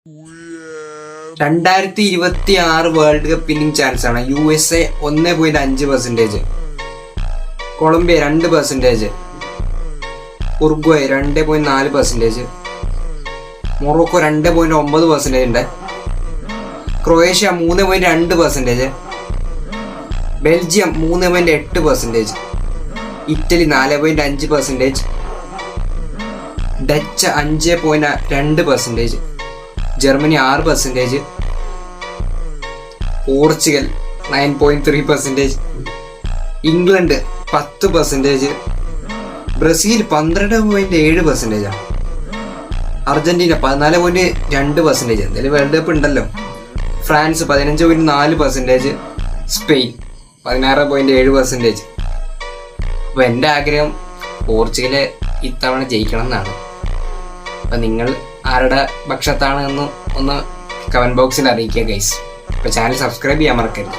2026 world cup winning chance ആണ്. USA 1.5%, Colombia 2%, Uruguay 2.4%, Morocco 2.9% ഉണ്ട്, Croatia 3.2%, Belgium 3.8%, Italy 4.5%, Dutch 5.2%, Germany 6%, Portugal 9.3%, England 10%, Brazil 12.7%, Argentina 14.2%, എന്തായാലും world cup ഉണ്ടല്ലോ, France 15.4%, Spain 16.7%. അപ്പോൾ എൻ്റെ ആഗ്രഹം പോർച്ചുഗൽ ഇത്തവണ ജയിക്കണം എന്നാണ്. അപ്പം നിങ്ങൾ ആരുടെ പക്ഷത്താണ് എന്ന് ഒന്ന് കമൻറ്റ് ബോക്സിൽ അറിയിക്കുക ഗൈസ്. അപ്പോൾ ചാനൽ സബ്സ്ക്രൈബ് ചെയ്യാൻ മറക്കരുത്.